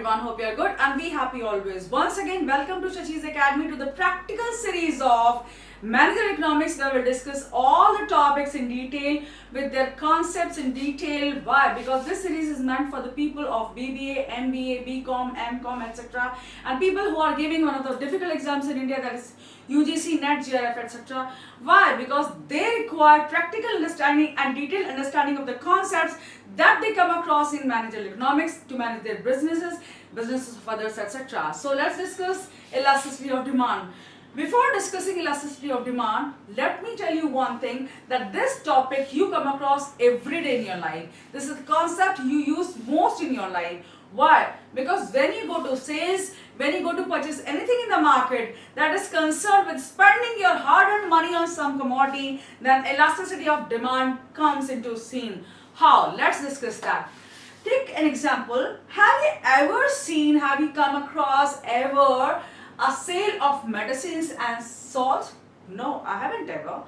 everyone, hope you are good and be happy always. Once again, welcome to Shachi's Academy to the practical series of Managerial Economics where we'll discuss all the topics in detail with their concepts in detail. Why? Because this series is meant for the people of BBA, MBA, BCom, MCom, etc. and people who are giving one of the difficult exams in India, that is UGC NET JRF Etc. Why? Because they require practical understanding and detailed understanding of the concepts that they come across in managerial economics to manage their businesses of others, etc. So let's discuss elasticity of demand. Before discussing elasticity of demand, let me tell you one thing, that this topic you come across every day in your life. This is the concept you use most in your life. Why? Because when you go to sales, when you go to purchase anything in the market that is concerned with spending your hard-earned money on some commodity, then elasticity of demand comes into scene. How? Let's discuss that. Take an example. Have you come across ever a sale of medicines and salt? No, I haven't ever.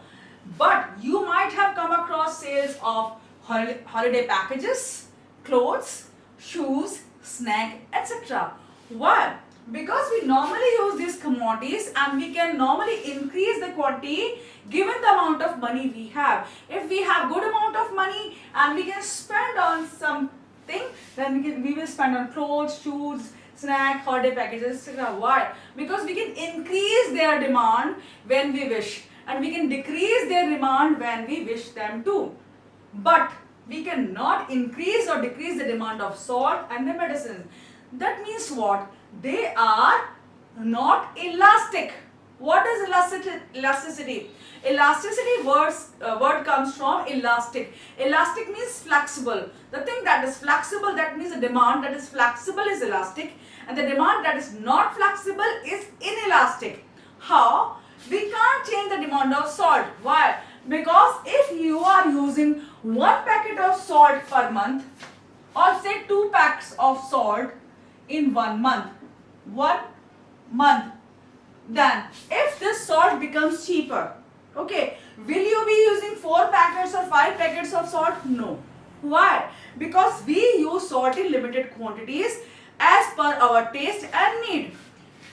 But you might have come across sales of holiday packages, clothes, shoes, snack, etc. Why? Because we normally use these commodities and we can normally increase the quantity given the amount of money we have. If we have good amount of money and we can spend on something, then we will spend on clothes, shoes, snack, holiday packages, etc. Why? Because we can increase their demand when we wish and we can decrease their demand when we wish them to. But we cannot increase or decrease the demand of salt and the medicines. That means what? They are not elastic. What is elasticity? Elasticity word comes from elastic. Elastic means flexible. The thing that is flexible, that means the demand that is flexible is elastic, and the demand that is not flexible is inelastic. How? We can't change the demand of salt. Why? Because if you are using one packet of salt per month, or say 2 packs of salt in 1 month, then if this salt becomes cheaper, okay, will you be using 4 packets or 5 packets of salt? No. Why? Because we use salt in limited quantities as per our taste and need.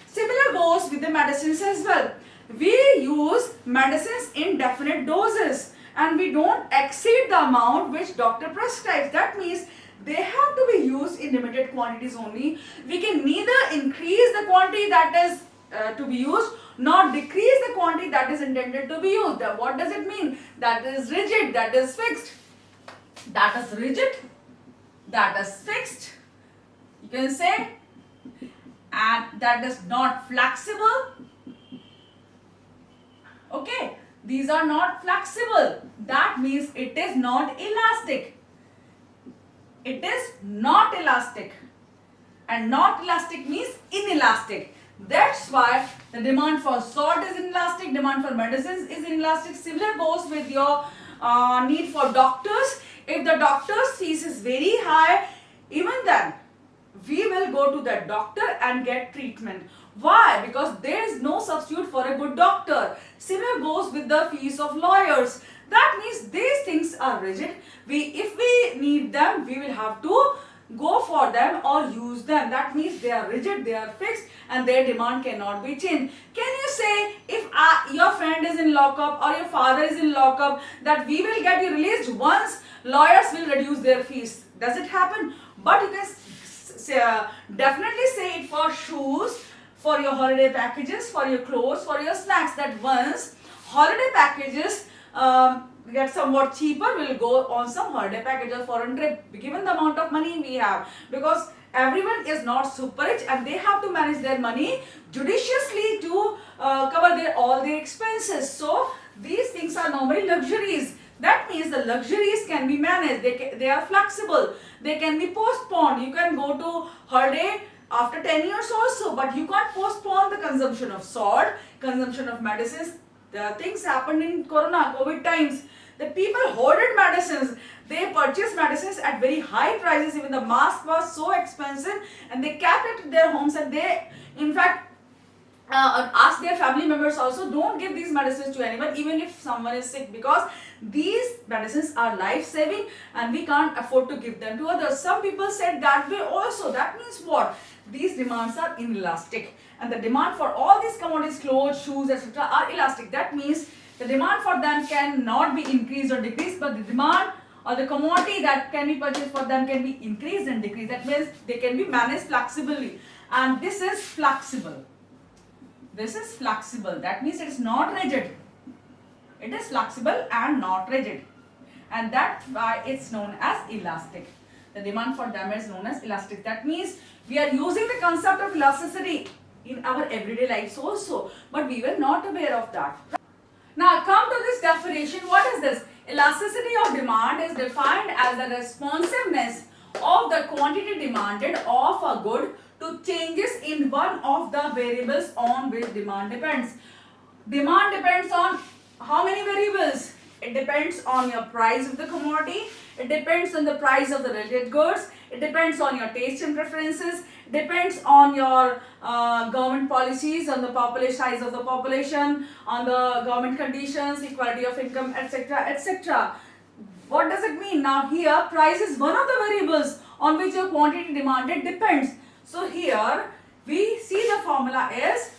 Similar goes with the medicines as well. We use medicines in definite doses and we don't exceed the amount which doctor prescribes. That means they have to be used in limited quantities only. We can neither increase the quantity that is to be used nor decrease the quantity that is intended to be used. What does it mean? That is rigid, that is fixed. That is rigid, that is fixed, you can say, and that is not flexible. Okay, these are not flexible. That means it is not elastic. It is not elastic. And not elastic means inelastic. That's why the demand for salt is inelastic, demand for medicines is inelastic. Similar goes with your need for doctors. If the doctor's fees is very high, even then we will go to that doctor and get treatment. Why? Because there is no substitute for a good doctor. Similar goes with the fees of lawyers. That means these things are rigid. If we need them, we will have to go for them or use them. That means they are rigid, they are fixed, and their demand cannot be changed. Can you say if your friend is in lockup or your father is in lockup that we will get you released once lawyers will reduce their fees? Does it happen? But you can definitely say it for shoes, for your holiday packages, for your clothes, for your snacks, that once holiday packages get somewhat cheaper, we'll go on some holiday package or foreign trip given the amount of money we have, because everyone is not super rich and they have to manage their money judiciously to cover all their expenses. So these things are normally luxuries. That means the luxuries can be managed. They are flexible. They can be postponed. You can go to holiday after 10 years also, but you can't postpone the consumption of salt, consumption of medicines. The things happened in COVID times. The people hoarded medicines. They purchased medicines at very high prices. Even the mask was so expensive, and they kept it in their homes, and they, in fact, ask their family members also, don't give these medicines to anyone even if someone is sick, because these medicines are life-saving and we can't afford to give them to others. Some people said that way also. That means what? these demands are inelastic. And the demand for all these commodities, clothes, shoes, etc. are elastic. That means the demand for them cannot be increased or decreased, but the demand or the commodity that can be purchased for them can be increased and decreased. That means they can be managed flexibly. And this is flexible. This is flexible. That means it is not rigid. It is flexible and not rigid. And that's why it's known as elastic. The demand for them is known as elastic. That means we are using the concept of elasticity in our everyday lives also, but we were not aware of that. Now come to this definition. What is this? Elasticity of demand is defined as the responsiveness of the quantity demanded of a good to changes in one of the variables on which demand depends. Demand depends on how many variables? It depends on your price of the commodity. It depends on the price of the related goods. It depends on your taste and preferences. It depends on your government policies, on the population size of the population, on the government conditions, equality of income, etc. etc. What does it mean? Now here price is one of the variables on which your quantity demanded depends. So here we see the formula is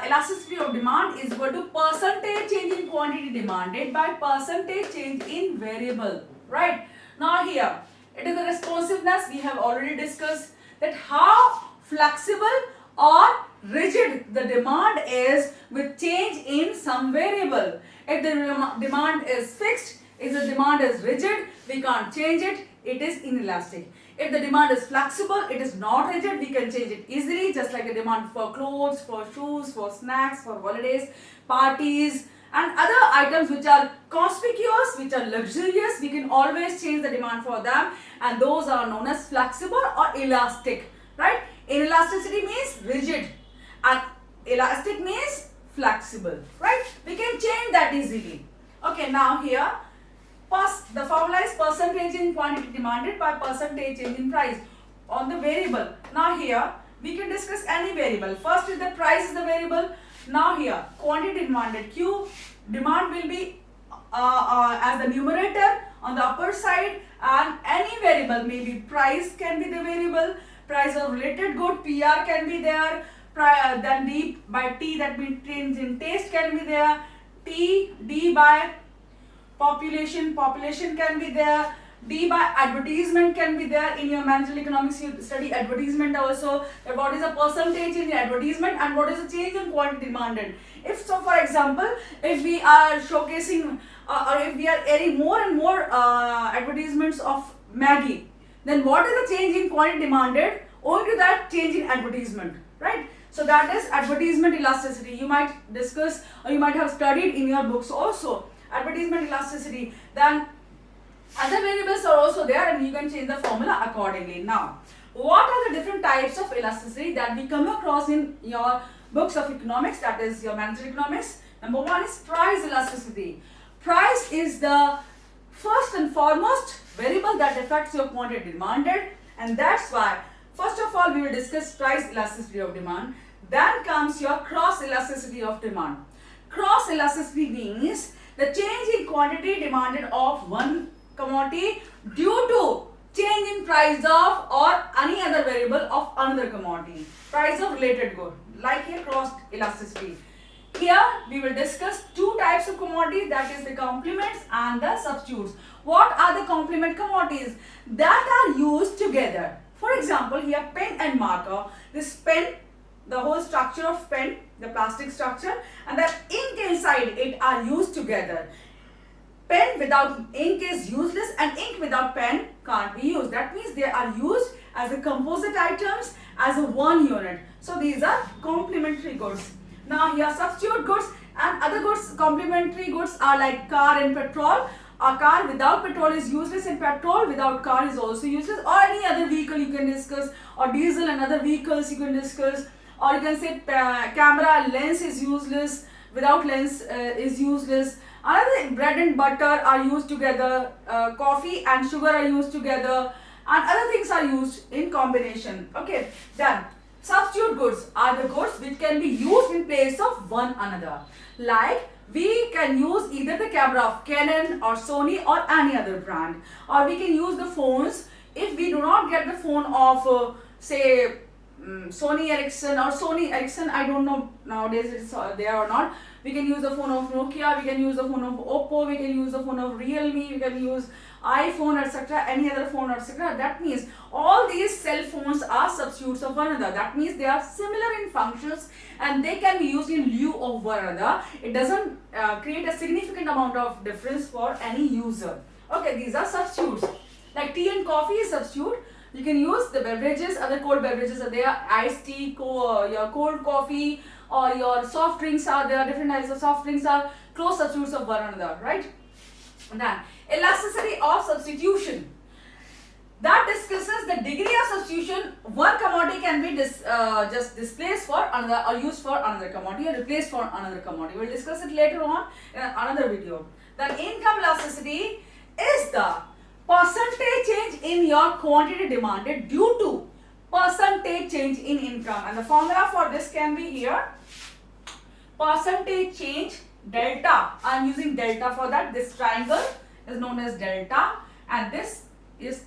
elasticity of demand is equal to percentage change in quantity demanded by percentage change in variable. Right? Now here it is the responsiveness. We have already discussed that how flexible or rigid the demand is with change in some variable. If the demand is fixed, if the demand is rigid, we can't change it. It is inelastic. If the demand is flexible, it is not rigid, we can change it easily, just like the demand for clothes, for shoes, for snacks, for holidays, parties, and other items which are conspicuous, which are luxurious, we can always change the demand for them, and those are known as flexible or elastic, right? Inelasticity means rigid and elastic means flexible, right? We can change that easily. Okay, now here the formula is percentage in quantity demanded by percentage change in price on the variable. Now here we can discuss any variable. First is the price is the variable. Now here quantity demanded, Q demand will be as the numerator on the upper side, and any variable, maybe price can be the variable, price of related good, PR can be there, then D by T, that means change in taste, can be there, D by population can be there, D by advertisement can be there. In your managerial economics you study advertisement also, that what is the percentage in the advertisement and what is the change in quantity demanded. If so, for example, if we are showcasing or if we are airing more and more advertisements of Maggie, then what is the change in quantity demanded owing to that change in advertisement, right? So that is advertisement elasticity. You might discuss or you might have studied in your books also. Advertisement elasticity. Then other variables are also there and you can change the formula accordingly. Now, what are the different types of elasticity that we come across in your books of economics, that is your managerial economics? Number one is price elasticity. Price is the first and foremost variable that affects your quantity demanded, and that's why first of all we will discuss price elasticity of demand. Then comes your cross elasticity of demand. Cross elasticity means the change in quantity demanded of one commodity due to change in price of or any other variable of another commodity. Price of related good, like here cross elasticity. Here we will discuss two types of commodities, that is the complements and the substitutes. What are the complement commodities? That are used together. For example, here pen and marker. This pen, the whole structure of pen, the plastic structure, and that ink inside it are used together. Pen without ink is useless and ink without pen can't be used. That means they are used as a composite items as a one unit. So these are complementary goods. Now here substitute goods and other goods, complementary goods are like car and petrol. A car without petrol is useless and petrol without car is also useless, or any other vehicle you can discuss, or diesel and other vehicles you can discuss, or you can say camera lens is useless, without lens is useless. Another, bread and butter are used together, coffee and sugar are used together, and other things are used in combination. Okay, then substitute goods are the goods which can be used in place of one another. Like we can use either the camera of Canon or Sony or any other brand, or we can use the phones. If we do not get the phone of say Sony Ericsson or Sony Ericsson, I don't know nowadays it's there or not. We can use the phone of Nokia, we can use the phone of Oppo, we can use the phone of Realme, we can use iPhone, etc., any other phone, etc. That means all these cell phones are substitutes of one another. That means they are similar in functions and they can be used in lieu of one another. It doesn't create a significant amount of difference for any user. Okay, these are substitutes. Like tea and coffee is substitute. You can use the beverages, other cold beverages are there, iced tea, your cold coffee, or your soft drinks are there, different types of soft drinks are close substitutes of one another, right? And then, elasticity of substitution. That discusses the degree of substitution. One commodity can be just displaced for another or used for another commodity or replaced for another commodity. We'll discuss it later on in another video. The income elasticity is the percentage change in your quantity demanded due to percentage change in income, and the formula for this can be here. Percentage change delta. I am using delta for that. This triangle is known as delta, and this is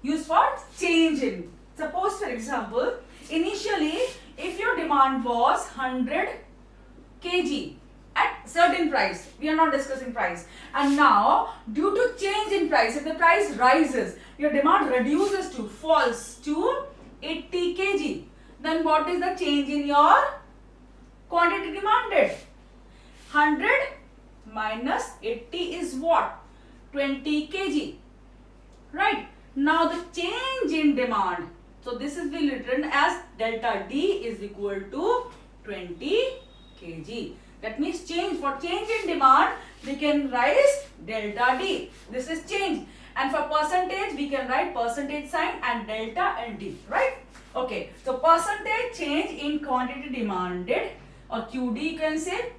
used for change in. Suppose, for example, initially if your demand was 100 kg at certain price, we are not discussing price, and now due to change in price, if the price rises, your demand reduces to, falls to 80 kg, then what is the change in your quantity demanded? 100 minus 80 is what? 20 kg, right? Now the change in demand, so this is will written as delta D is equal to 20 kg. That means change, for change in demand we can write delta D. This is change, and for percentage we can write percentage sign and delta and D, right? Okay, so percentage change in quantity demanded, or QD you can say,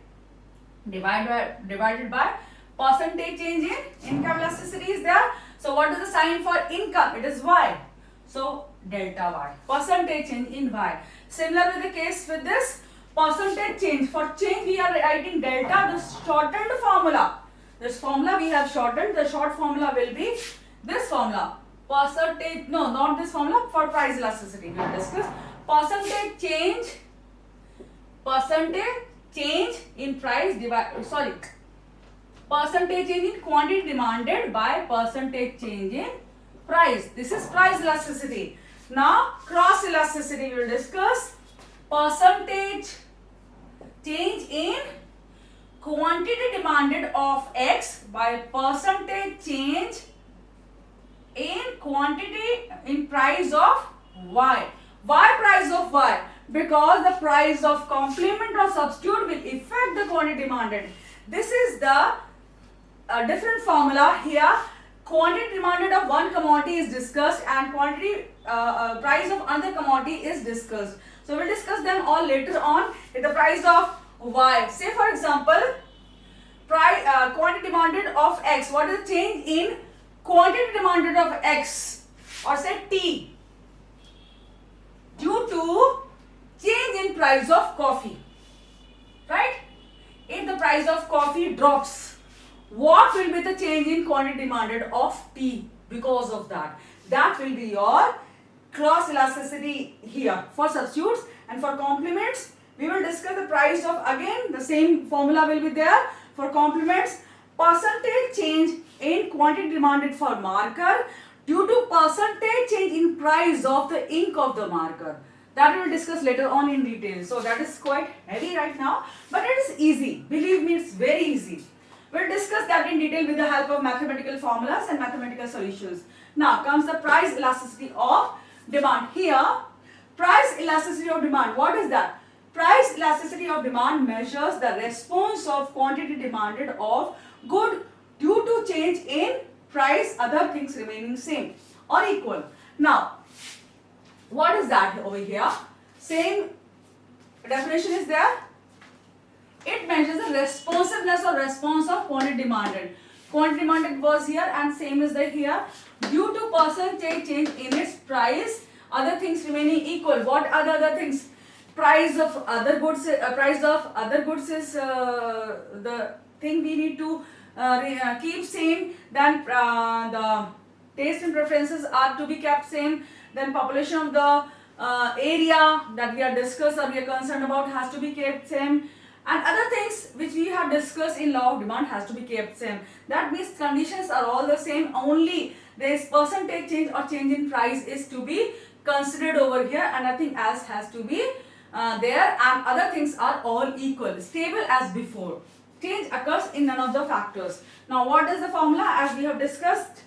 divided by percentage change in income elasticity is there. So what is the sign for income? It is Y. So delta Y, percentage change in Y. Similar with the case with this percentage change. For change we are writing delta, the shortened formula. This formula we have shortened. The short formula will be this formula. Percentage, no, not this formula, for price elasticity we will discuss. Percentage change in price percentage change in quantity demanded by percentage change in price. This is price elasticity. Now cross elasticity we will discuss. Percentage change in quantity demanded of X by percentage change in quantity in price of Y. Why price of Y? Because the price of complement or substitute will affect the quantity demanded. This is the different formula here. Quantity demanded of one commodity is discussed and quantity price of another commodity is discussed. So we will discuss them all later on. In the price of Y, say for example, quantity demanded of X. What is the change in quantity demanded of X, or say T, due to change in price of coffee, right? If the price of coffee drops, what will be the change in quantity demanded of T because of that? That will be your cross elasticity here for substitutes. And for complements we will discuss the price of, again the same formula will be there. For complements, percentage change in quantity demanded for marker due to percentage change in price of the ink of the marker. That we will discuss later on in detail. So that is quite heavy right now, but it is easy. Believe me, it's very easy. We'll discuss that in detail with the help of mathematical formulas and mathematical solutions. Now comes the price elasticity of demand. Here, price elasticity of demand. What is that? Price elasticity of demand measures the response of quantity demanded of good due to change in price, other things remaining same or equal. Now, what is that over here? Same definition is there. It measures the responsiveness or response of quantity demanded. Quantity demanded was here and same is there here. Due to percentage change in its price, other things remaining equal. What are the other things? Price of other goods. Is the thing we need to keep same. Then the taste and preferences are to be kept same. Then population of the area that we are discussed or we are concerned about has to be kept same, and other things which we have discussed in law of demand has to be kept same. That means conditions are all the same, only this percentage change or change in price is to be considered over here, and nothing else has to be there, and other things are all equal, stable as before. Change occurs in none of the factors. Now what is the formula? As we have discussed,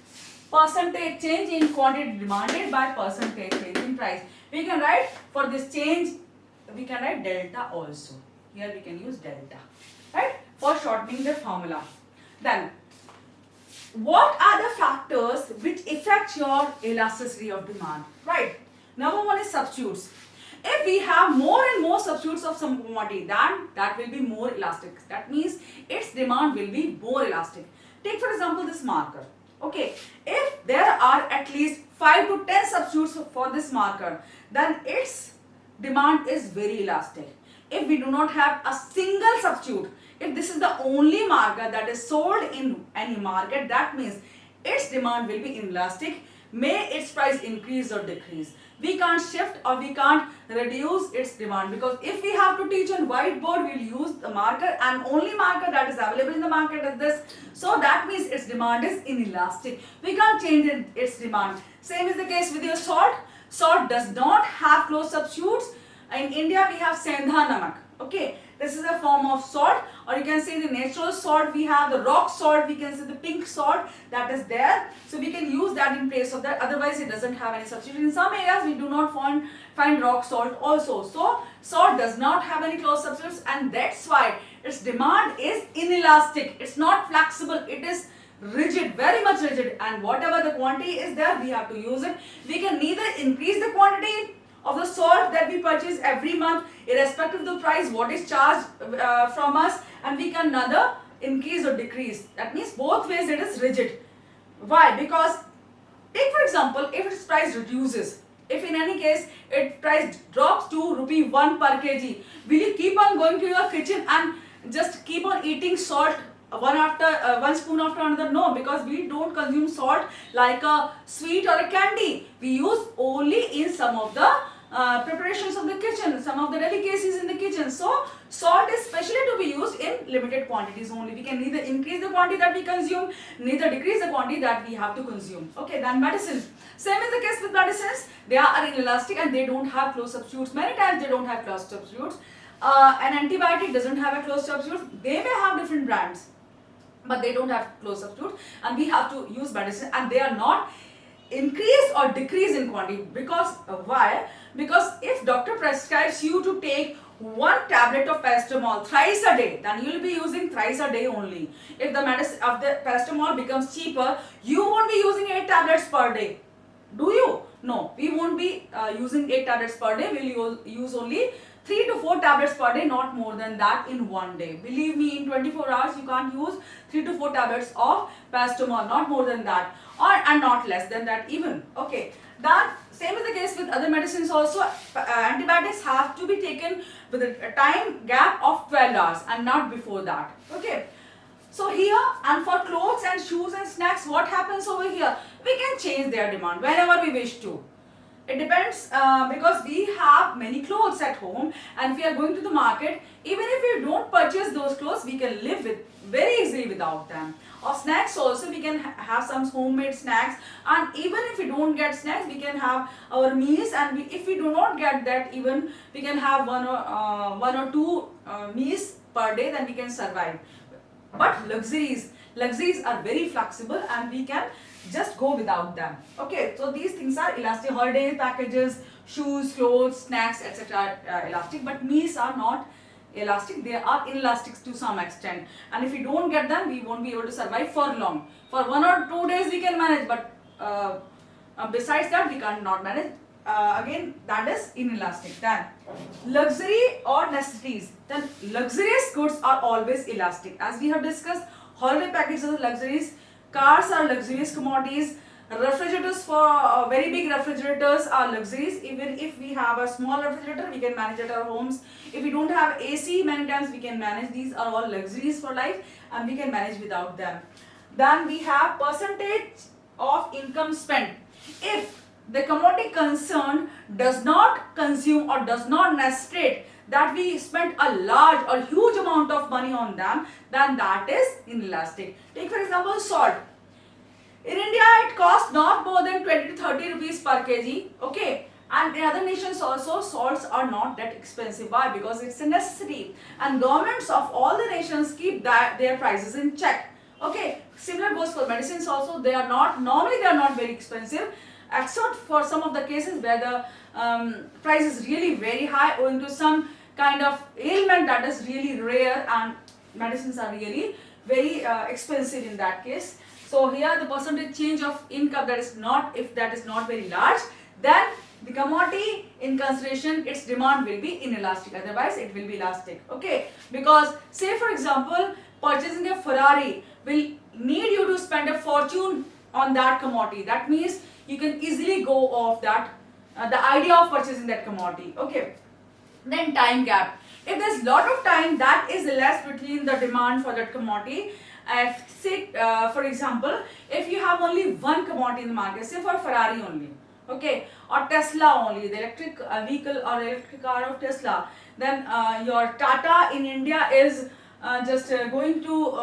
percentage change in quantity demanded by percentage change in price. We can write for this change, we can write delta also. Here we can use delta, right, for shortening the formula. Then, what are the factors which affect your elasticity of demand, right? Number one is substitutes. If we have more and more substitutes of some commodity, then that will be more elastic. That means its demand will be more elastic. Take for example this marker. Okay, if there are at least 5 to 10 substitutes for this marker, then its demand is very elastic. If we do not have a single substitute, if this is the only marker that is sold in any market, that means its demand will be inelastic. May its price increase or decrease. We can't shift or we can't reduce its demand, because if we have to teach on whiteboard, we'll use the marker, and only marker that is available in the market is this. So that means its demand is inelastic. We can't change its demand. Same is the case with your salt. Salt does not have close substitutes. In India, we have Sendha Namak. Okay, this is a form of salt, or you can say the natural salt. We have the rock salt, we can say the pink salt that is there. So we can use that in place of that. Otherwise, it doesn't have any substitute. In some areas, we do not find rock salt also. So salt does not have any close substitutes, and that's why its demand is inelastic. It's not flexible. It is rigid, very much rigid. And whatever the quantity is there, we have to use it. We can neither increase the quantity of the salt that we purchase every month, irrespective of the price what is charged from us, and we can neither increase or decrease. That means both ways it is rigid. Why? Because take for example, if its price reduces, if in any case its price drops to rupee 1 per kg, will you keep on going to your kitchen and just keep on eating salt one spoon after another? No, because we don't consume salt like a sweet or a candy. We use only in some of the preparations of the kitchen, some of the delicacies in the kitchen. So salt is specially to be used in limited quantities only. We can neither increase the quantity that we consume, neither decrease the quantity that we have to consume. Okay, then medicines. Same is the case with medicines. They are inelastic and they don't have close substitutes. Many times they don't have close substitutes. An antibiotic doesn't have a close substitute. They may have different brands, but they don't have close substitute, and we have to use medicine, and they are not increase or decrease in quantity. Because why? Because if doctor prescribes you to take 1 tablet of paracetamol thrice a day, then you will be using thrice a day only. If the medicine of the paracetamol becomes cheaper, you won't be using 8 tablets per day. Do you? No, we won't be using 8 tablets per day. We will use only 3 to 4 tablets per day, not more than that in one day. Believe me, in 24 hours you can't use 3 to 4 tablets of paracetamol, not more than that, and not less than that even. Okay, that same is the case with other medicines also. Antibiotics have to be taken with a time gap of 12 hours and not before that. Okay, so here, and for clothes and shoes and snacks, what happens over here? We can change their demand whenever we wish to. It depends, because we have many clothes at home, and if we are going to the market, even if we don't purchase those clothes, we can live very easily without them. Or snacks also, we can have some homemade snacks, and even if we don't get snacks, we can have our meals, and if we do not get that, even we can have one or two meals per day, then we can survive. But luxuries are very flexible, and we can just go without them. Okay, so these things are elastic. Holiday packages, shoes, clothes, snacks, etc. Elastic, but meals are not elastic. They are inelastic to some extent, and if we don't get them, we won't be able to survive for long. For 1 or 2 days we can manage, but besides that we cannot manage. Again, that is inelastic. Then luxury or necessities. Then luxurious goods are always elastic. As we have discussed, holiday packages are luxuries, cars are luxurious commodities, refrigerators for very big refrigerators are luxuries. Even if we have a small refrigerator, we can manage at our homes. If we don't have AC, many times we can manage. These are all luxuries for life, and we can manage without them. Then we have percentage of income spent. If the commodity concerned does not consume or does not necessitate that we spend a large or huge amount of money on them, then that is inelastic. Take for example salt. In India, it costs not more than 20 to 30 rupees per kg. Okay. And in other nations also, salts are not that expensive. Why? Because it's a necessity. And governments of all the nations keep their prices in check. Okay. Similar goes for medicines also. Normally they are not very expensive, except for some of the cases where the price is really very high owing to some kind of ailment that is really rare, and medicines are really very expensive in that case. So here the percentage change of income if that is not very large, then the commodity in consideration, its demand will be inelastic, otherwise it will be elastic. Okay, because say for example purchasing a Ferrari will need you to spend a fortune on that commodity. That means you can easily go off that the idea of purchasing that commodity. Okay, then time gap. If there's lot of time that is less between the demand for that commodity, say for example if you have only one commodity in the market, say for Ferrari only, okay, or Tesla only, the electric vehicle or electric car of Tesla, then your Tata in India is just going to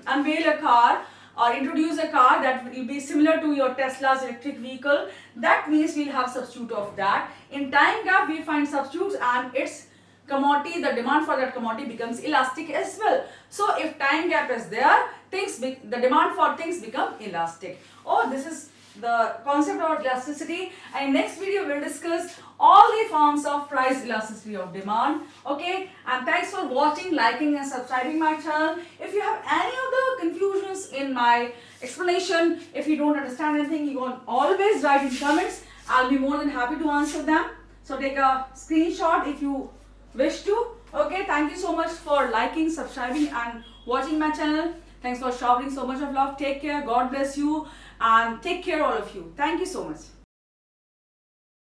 unveil a car or introduce a car that will be similar to your Tesla's electric vehicle. That means we'll have substitute of that. In time gap we find substitutes, and its commodity, the demand for that commodity becomes elastic as well. So if time gap is there, the demand for things become elastic. Oh, this is the concept of elasticity, and in next video we'll discuss all the forms of price elasticity of demand. Okay, and thanks for watching, liking and subscribing my channel. If you have any of the confusions in my explanation, if you don't understand anything, you can always write in comments. I'll be more than happy to answer them. So take a screenshot if you wish to. Okay, thank you so much for liking, subscribing and watching my channel. Thanks for showering so much of love. Take care. God bless you and take care all of you. Thank you so much.